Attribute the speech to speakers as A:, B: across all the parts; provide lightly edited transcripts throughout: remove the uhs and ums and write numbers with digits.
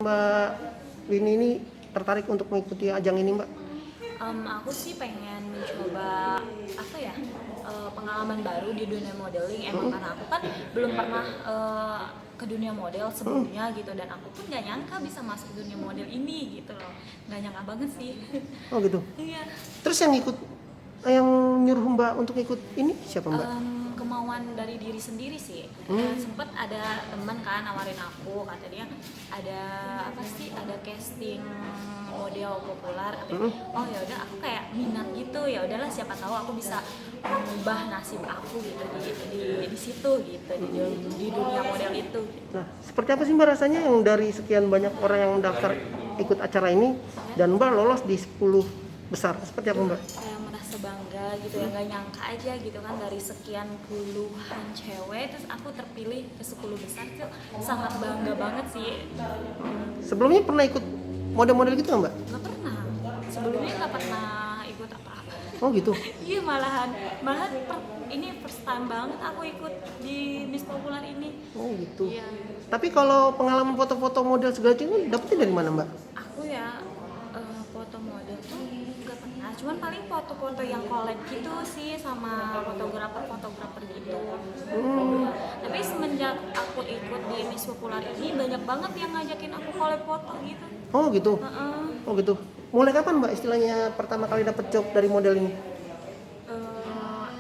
A: Mbak Winnie ini tertarik untuk mengikuti ajang ini, Mbak?
B: Aku sih pengen mencoba pengalaman baru di dunia modeling. Emang karena aku kan belum pernah ke dunia model sebelumnya gitu, dan aku pun nggak nyangka bisa masuk dunia model ini gitu loh, nggak nyangka banget sih.
A: Oh gitu.
B: Iya.
A: Terus yang nyuruh Mbak untuk ikut ini siapa, Mbak?
B: Kemauan dari diri sendiri sih. Sempet ada teman kan nawarin aku, kata dia ada casting model populer. Oh ya udah, aku kayak minat gitu, ya udahlah siapa tahu aku bisa mengubah nasib aku gitu di situ gitu, di dunia model itu.
A: Nah, seperti apa sih Mbak rasanya yang dari sekian banyak orang yang daftar ikut acara ini dan Mbak lolos di 10 besar? Seperti apa, Mbak?
B: Kayak merasa bangga gitu ya, nggak nyangka aja gitu kan, dari sekian puluhan cewek terus aku terpilih ke 10 besar, itu sangat bangga banget sih.
A: Sebelumnya pernah ikut model-model gitu nggak, Mbak?
B: Nggak pernah, sebelumnya nggak pernah ikut apa-apa.
A: Oh gitu.
B: Iya, ini first time banget aku ikut di Miss Popular ini.
A: Oh gitu.
B: Iya.
A: Tapi kalau pengalaman foto-foto model segala macam dapetnya dari mana, Mbak?
B: Aku ya foto model tuh nggak pernah, cuman paling foto-foto yang collab gitu sih sama fotografer gitu. Tapi semenjak aku ikut di Miss Popular ini banyak banget yang ngajakin aku collab foto gitu.
A: Oh gitu. Oh gitu. Mulai kapan, Mbak, istilahnya pertama kali dapet job dari model ini?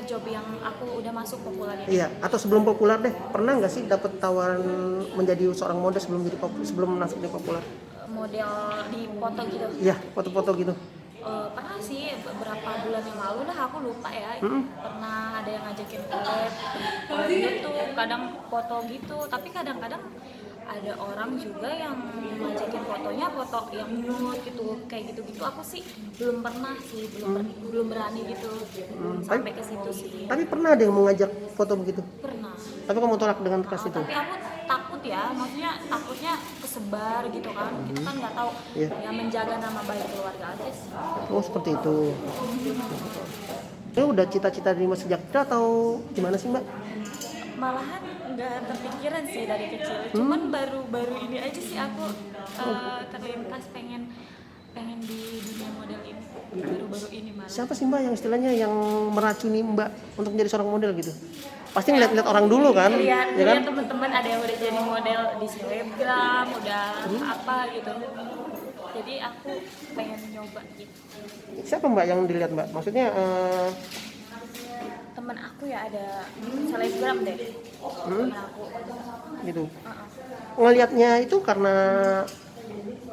B: Job yang aku udah masuk Popular ini.
A: Iya, atau sebelum populer deh. Pernah nggak sih dapet tawaran menjadi seorang model sebelum masuk di populer?
B: Model di foto gitu.
A: Iya, foto-foto gitu.
B: Pernah sih beberapa bulan yang lalu lah, aku lupa ya. Pernah ada yang ngajakin collab gitu, kadang foto gitu, tapi kadang-kadang ada orang juga yang ngajakin fotonya foto yang nude gitu, kayak gitu-gitu. Aku sih belum pernah sih, belum berani gitu sampai ke situ sih.
A: Tapi pernah ada yang mau ngajak foto begitu?
B: Pernah.
A: Tapi kamu tolak dengan keras itu?
B: Tapi aku takut ya, maksudnya takutnya kesebar gitu kan. Kita kan nggak tahu.
A: Iya.
B: Ya menjaga nama baik keluarga aja sih.
A: Oh seperti itu. Ini udah cita-cita dari Mas sejak kecil atau gimana sih, Mbak?
B: Malahan nggak terpikiran sih dari kecil. Cuman baru ini aja sih aku terlintas pengen di dunia model ini. Baru-baru ini malah.
A: Siapa sih, Mbak, yang istilahnya yang meracuni Mbak untuk menjadi seorang model gitu? Pasti ngeliat-ngeliat orang dulu kan?
B: Lihat
A: Ya kan?
B: teman-teman ada yang udah jadi model di selebgram, udah apa gitu. Jadi aku pengen nyoba gitu.
A: Siapa, Mbak, yang dilihat, Mbak? Maksudnya
B: Temen aku ya ada selebgram deh. Temen aku.
A: gitu. Ngelihatnya itu karena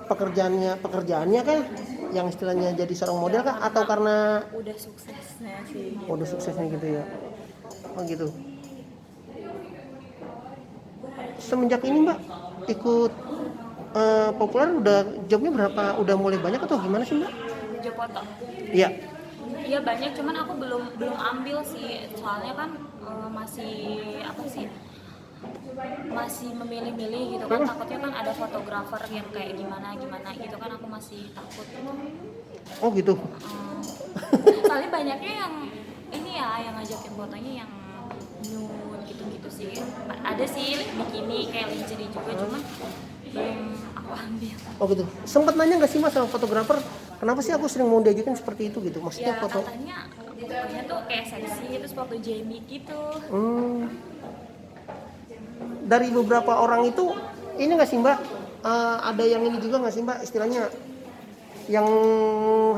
A: pekerjaannya kan yang istilahnya jadi seorang model kah, atau karena
B: Udah suksesnya sih gitu.
A: udah suksesnya gitu ya? Oh gitu. Semenjak ini, Mbak, ikut populer udah jobnya berapa? Udah mulai banyak atau gimana sih, Mbak?
B: Job foto.
A: Iya.
B: Iya banyak, cuman aku belum ambil sih, soalnya kan masih memilih-milih gitu kan, takutnya kan ada fotografer yang kayak gimana gitu kan, aku masih takut gitu.
A: Oh gitu.
B: Soalnya banyaknya yang ini ya, yang ngajakin fotonya yang nude gitu-gitu sih. Ada sih bikini kayak lingerie juga, cuman belum aku ambil.
A: Oh gitu. Sempat nanya nggak sih, Mas, sama fotografer, kenapa sih aku sering mau diajakin seperti itu gitu? Maksudnya
B: Ya
A: foto.
B: katanya fotonya tuh kayak seksi, terus foto Jamie gitu.
A: Dari beberapa orang itu ini nggak sih, Mbak? Ada yang ini juga nggak sih, Mbak, istilahnya yang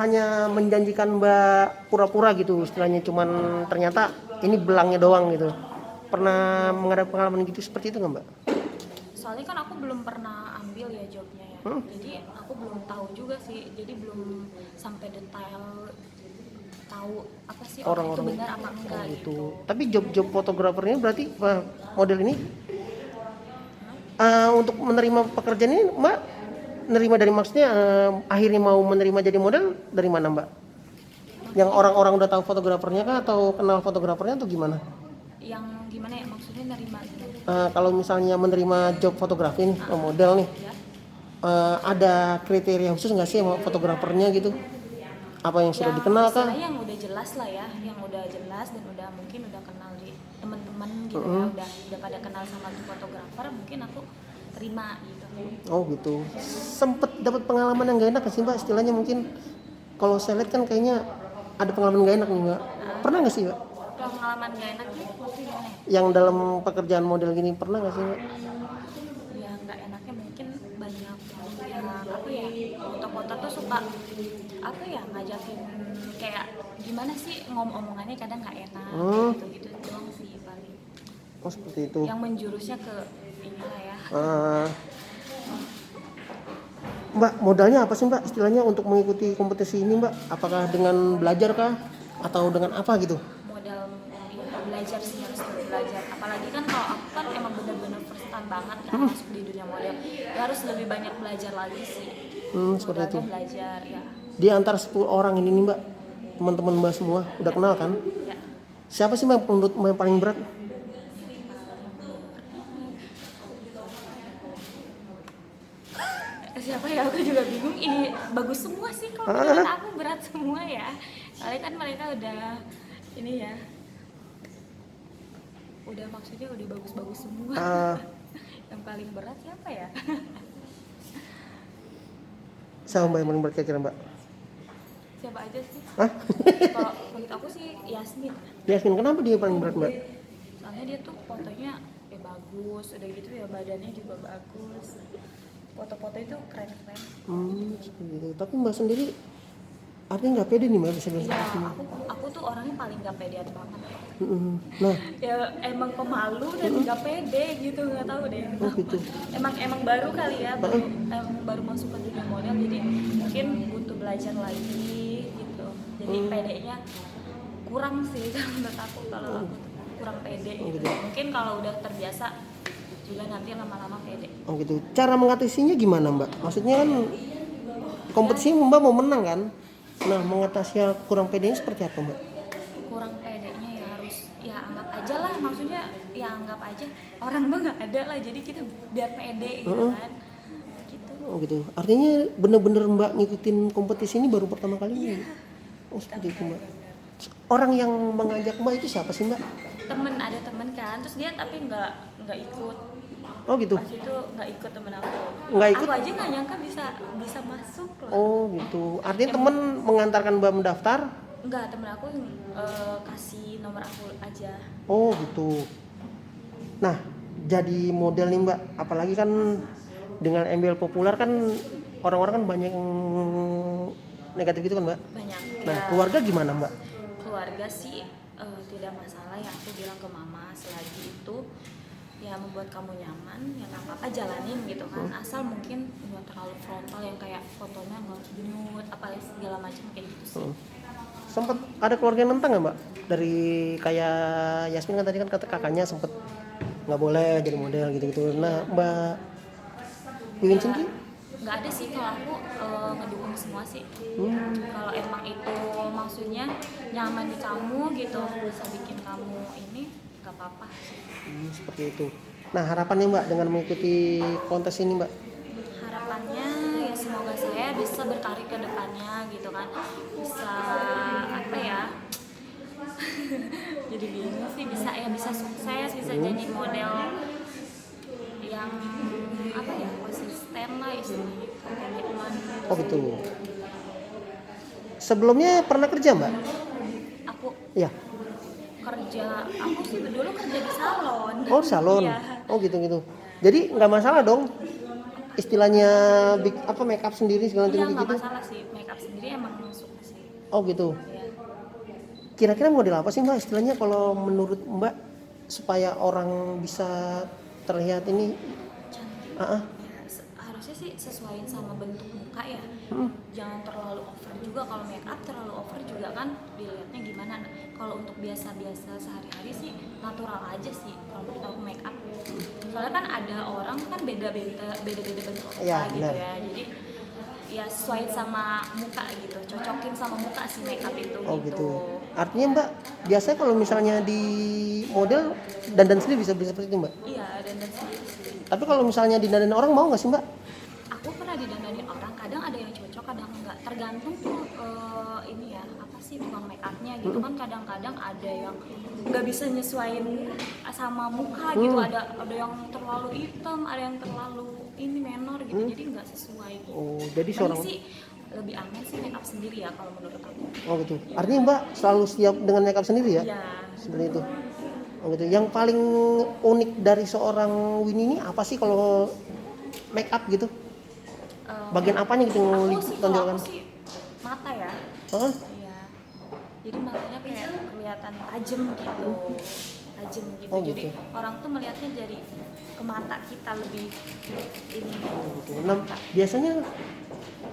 A: hanya menjanjikan Mbak pura-pura gitu, istilahnya cuman ternyata ini belangnya doang gitu. Pernah menghadapi pengalaman gitu seperti itu nggak, Mbak?
B: Soalnya kan aku belum pernah ambil ya jobnya ya, jadi aku belum tahu juga sih, jadi belum sampai detail tahu apa sih orang itu benar apa enggak gitu.
A: Tapi job fotografernya berarti model ini untuk menerima pekerjaan ini, Mbak, menerima dari maksudnya akhirnya mau menerima jadi model dari mana, Mbak? Yang orang-orang udah tahu fotografernya kah, atau kenal fotografernya, atau gimana?
B: Yang gimana ya maksudnya nerima gimana?
A: Kalau misalnya menerima job fotografi nih, model nih, ada kriteria khusus nggak sih sama fotografernya gitu? Apa yang sudah dikenal kah?
B: Yang udah jelas lah ya, yang udah jelas dan udah mungkin udah kenal di teman-teman gitu ya, udah pada kenal sama fotografer, mungkin aku terima gitu.
A: Oh gitu. sempet dapat pengalaman yang gak enak nggak sih mbak? Istilahnya mungkin kalau saya lihat kan kayaknya ada pengalaman gak enak nih mbak. Pernah nggak sih mbak?
B: Kalau pengalaman gak enak nih maksudnya gimana ya?
A: Yang dalam pekerjaan model gini pernah nggak sih mbak?
B: Ya nggak enaknya mungkin banyak yang apa ya, foto-foto tuh suka apa ya, ngajakin kayak gimana sih omongannya kadang nggak enak gitu-gitu doang sih paling.
A: Oh seperti itu.
B: Yang menjurusnya ke inilah ya.
A: Ah, mbak modalnya apa sih mbak? Istilahnya untuk mengikuti kompetisi ini mbak? Apakah dengan belajar kah? Atau dengan apa gitu?
B: Modal ya, belajar sih, harus belajar, apalagi kan kalau aku kan emang bener-bener first time banget kan masuk di dunia model ya, harus lebih banyak belajar lagi sih.
A: Seperti itu.
B: Modalnya belajar ya.
A: Di antara 10 orang ini nih mbak, teman-teman mbak semua udah kenal kan?
B: Ya.
A: Siapa sih mbak menurut mbak yang paling berat?
B: Siapa ya, aku juga bingung, ini bagus semua sih kalau menurut aku, berat semua ya, soalnya kan mereka udah ini ya, udah maksudnya udah bagus-bagus semua. Yang paling berat siapa ya?
A: Siapa mbak yang paling berat kira-kira mbak?
B: Siapa aja sih?
A: Hah?
B: Kalau menurut aku sih Yasmin,
A: Yasmin, kenapa dia paling berat mbak?
B: soalnya dia tuh fotonya ya bagus, udah gitu ya badannya juga bagus, foto-foto itu keren-keren.
A: Seperti itu. Tapi mbak sendiri artinya nggak pede nih mbak bisa bilang
B: Ya,
A: seperti ini.
B: aku tuh orangnya paling gak pedean banget.
A: Nah,
B: Ya emang pemalu dan gak pede gitu, nggak tahu deh.
A: oh gitu.
B: Emang baru kali ya, baru masuk ke dunia model, jadi mungkin butuh belajar lagi gitu. Jadi pedenya kurang sih kalau menurut aku, kalau aku tuh kurang pede gitu. Mungkin kalau udah terbiasa juga nanti lama-lama pede.
A: Oh gitu. Cara mengatasinya gimana mbak? Maksudnya kan kompetisi mbak mau menang kan? Nah, mengatasi kurang pedenya seperti apa mbak?
B: Kurang pedenya ya harus ya anggap aja lah, maksudnya ya anggap aja orang mah nggak ada lah, jadi kita biar pede gitu kan gitu.
A: Oh gitu. Artinya bener-bener mbak ngikutin kompetisi ini baru pertama kali ini? Oh seperti itu mbak. Orang yang mengajak mbak itu siapa sih mbak?
B: Ada temen kan, terus dia tapi nggak ikut.
A: Oh gitu.
B: Pas itu nggak ikut temen aku.
A: Nggak ikut?
B: Aku aja nggak nyangka bisa masuk loh.
A: Oh gitu. Artinya temen mengantarkan mbak mendaftar?
B: Enggak, temen aku kasih nomor aku aja.
A: Oh gitu. Nah, jadi model nih mbak, apalagi kan dengan MBL populer kan orang-orang kan banyak yang negatif gitu kan mbak.
B: Banyak.
A: Nah,
B: Ya,
A: keluarga gimana mbak?
B: keluarga sih tidak masalah ya, aku bilang ke mama selagi itu ya membuat kamu nyaman ya nggak apa-apa, jalanin gitu kan, asal mungkin nggak terlalu frontal yang kayak fotonya nggak nude apalagi segala macam kayak gitu sih.
A: Sempet ada keluarga yang nentang nggak mbak? Dari kayak Yasmin kan tadi kan kata kakaknya sempet nggak boleh jadi model gitu-gitu. Nah mbak Wiwin sendiri?
B: Nggak ada sih, kalau aku ngedukung semua sih. Kalau emang itu maksudnya nyaman di kamu gitu, bisa bikin kamu ini, nggak apa-apa sih.
A: Seperti itu. Nah harapannya mbak dengan mengikuti kontes ini mbak?
B: Harapannya ya semoga saya bisa berkarir ke depannya gitu kan, bisa apa ya, jadi bingung sih, bisa sukses, bisa jadi model yang apa ya, konsisten lah istilahnya, komitmen.
A: Oh gitu. Sebelumnya pernah kerja mbak?
B: Aku
A: Iya.
B: aku sih dulu kerja di salon.
A: Oh salon.
B: Iya.
A: Oh gitu-gitu. Jadi nggak masalah dong istilahnya make up sendiri segala
B: Iya,
A: macam
B: nggak
A: gitu.
B: masalah sih, makeup sendiri emang suka sih.
A: Oh gitu.
B: Iya.
A: Kira-kira model apa sih mbak istilahnya kalau menurut mbak supaya orang bisa terlihat ini?
B: Ya, harusnya sih sesuaiin sama bentuk muka ya. Jangan terlalu over juga, kalau make up terlalu over juga kan dilihatnya gimana. Nah, kalau untuk biasa-biasa sehari-hari sih natural aja sih kalau menurut aku make up. Soalnya kan ada orang kan beda-beda bentuk muka
A: Ya,
B: gitu
A: benar.
B: ya. Jadi ya sesuaiin sama muka gitu, cocokin sama muka si make up itu.
A: Oh gitu. Artinya mbak biasanya kalau misalnya di model dandan sendiri bisa seperti itu mbak?
B: Iya, dan sendiri sih.
A: Tapi kalau misalnya didandanin orang mau nggak sih mbak?
B: Aku pernah didandanin orang, kadang ada yang cocok, kadang enggak, tergantung tuh ini ya, apa sih tukang make upnya gitu kan, kadang-kadang ada yang nggak bisa nyesuaiin sama muka gitu, ada yang terlalu hitam, ada yang terlalu ini menor gitu, jadi nggak sesuai gitu.
A: Oh, jadi
B: Paling
A: seorang
B: sih lebih aman sih make up sendiri ya kalau menurut aku.
A: oh gitu. Artinya Mbak selalu siap dengan makeup sendiri ya?
B: Iya.
A: Sebenarnya itu. Oh gitu. Yang paling unik dari seorang Winnie ini apa sih kalau make up gitu? Bagian apanya gitu yang
B: Kalau
A: ditonjolkan?
B: aku sih mata ya.
A: Hah?
B: Iya. Jadi matanya kayak kelihatan tajam gitu. Tajam gitu.
A: Oh,
B: Jadi
A: gitu.
B: orang tuh melihatnya dari ke mata kita lebih ini.
A: Gitu. Nah, biasanya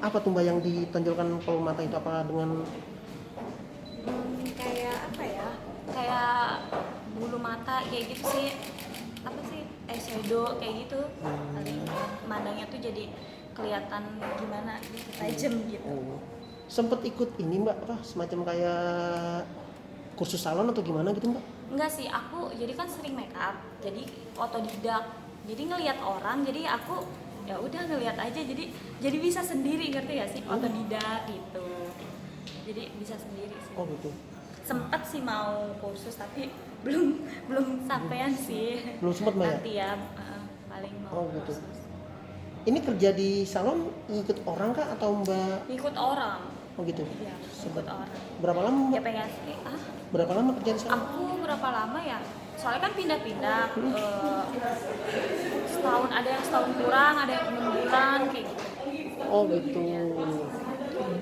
A: apa tuh Mbak yang ditonjolkan kalau mata itu apa dengan
B: Kayak apa ya? Kayak bulu mata kayak gitu sih. Apa sih? Eyeshadow kayak gitu. Paling mandangnya tuh jadi kelihatan gimana gitu, tajam gitu.
A: sempet ikut ini Mbak apa semacam kayak kursus salon atau gimana gitu Mbak?
B: Enggak sih, aku jadi kan sering make up, jadi otodidak. Jadi ngelihat orang, jadi aku ya udah ngelihat aja, jadi bisa sendiri, ngerti gak sih? Otodidak gitu. Jadi bisa sendiri sih.
A: Oh gitu.
B: Sempet sih mau kursus tapi belum sampean sih.
A: Belum sempet Mbak ya?
B: Nanti ya paling mau
A: Oh, gitu.
B: kursus.
A: Ini kerja di salon ikut orang kah atau Mbak?
B: Ikut orang.
A: Oh gitu.
B: Iya, ikut orang.
A: Berapa lama Mbak?
B: Ya pengen sih,
A: Berapa lama kerja di salon?
B: aku berapa lama ya? Soalnya kan pindah-pindah, setahun, ada yang setahun kurang, ada yang 6 bulan kayak gitu.
A: Oh gitu.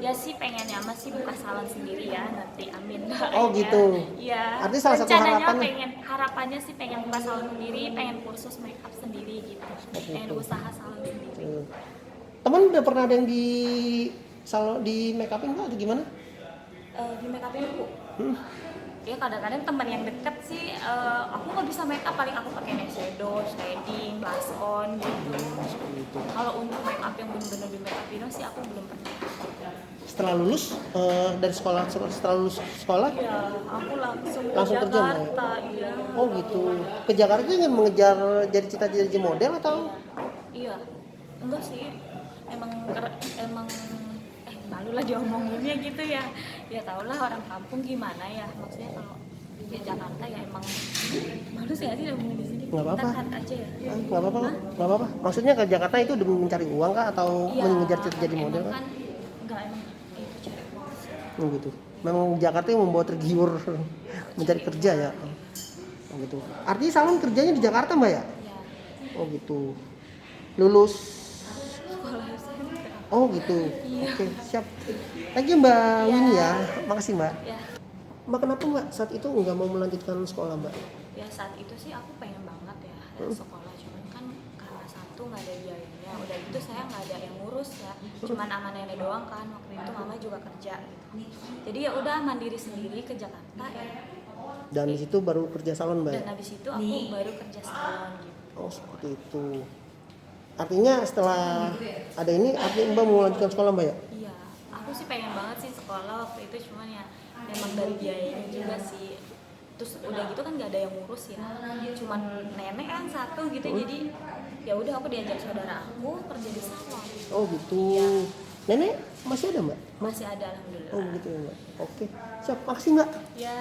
B: Ya sih pengennya masih buka salon sendiri ya nanti, amin.
A: Oh, gitu.
B: Iya.
A: Artinya salah satu
B: Rencananya
A: harapannya?
B: harapannya sih pengen buka salon sendiri, pengen kursus make up sendiri gitu, pengen
A: itu.
B: usaha salon sendiri.
A: Teman udah pernah ada yang di salon di make upin Mbak atau gimana?
B: Di make upin aku. Ya kadang-kadang teman yang deket sih, aku nggak bisa make up, paling aku pakai eyeshadow, shading, blush on gitu. Kalau untuk make up yang benar-benar di make upin sih aku belum pernah.
A: Setelah lulus dari sekolah, setelah lulus sekolah
B: Iya, aku langsung ke
A: Langsung kerja, Mbak, ya?
B: Jakarta, iya.
A: oh gitu, ke Jakarta ingin mengejar jadi cita-cita jadi model atau
B: Iya, enggak sih, emang malu lah diomonginnya gitu ya. Ya tau lah orang kampung gimana ya, maksudnya kalau di Jakarta ya emang malu sih ngomong di sini.
A: Nggak apa-apa.
B: Kita cut aja ya.
A: nggak apa-apa nggak apa-apa, maksudnya ke Jakarta itu demi mencari uang kah atau
B: Iya,
A: mengejar cita jadi model
B: emang
A: kah?
B: kan enggak emang itu cari uang sih.
A: Oh gitu, memang Jakarta yang membawa tergiur mencari kerja ya. Oh gitu, artinya salon kerjanya di Jakarta Mbak ya?
B: Ya,
A: Oh gitu, lulus.
B: sekolah SMK.
A: Oh gitu.
B: Iya.
A: Oke, siap. Thank you Mbak Winnie ya. Makasih Mbak.
B: Ya,
A: Mbak kenapa Mbak saat itu nggak mau melanjutkan sekolah Mbak?
B: ya saat itu sih aku pengen banget ya sekolah, cuman kan karena satu nggak ada biayanya, udah gitu saya nggak ada yang ngurus ya, cuman sama nenek doang kan, waktu itu mama juga kerja gitu. Jadi ya udah mandiri sendiri ke Jakarta ya,
A: Dan di situ baru kerja salon Mbak.
B: dan habis itu aku baru kerja salon gitu.
A: Oh seperti itu. Artinya setelah ada ini, artinya Mbak mau melanjutkan sekolah Mbak ya?
B: Iya, aku sih pengen banget sih sekolah waktu itu, cuman ya memang dari biayanya juga sih. Terus udah gitu kan nggak ada yang ngurus ya, cuman nenek kan satu gitu, jadi ya udah aku diajak saudara aku kerja di salon.
A: Oh gitu. Nenek masih ada Mbak?
B: Masih ada alhamdulillah.
A: Oh gitu ya Mbak. Oke, siap. Makasih Mbak.
B: Ya.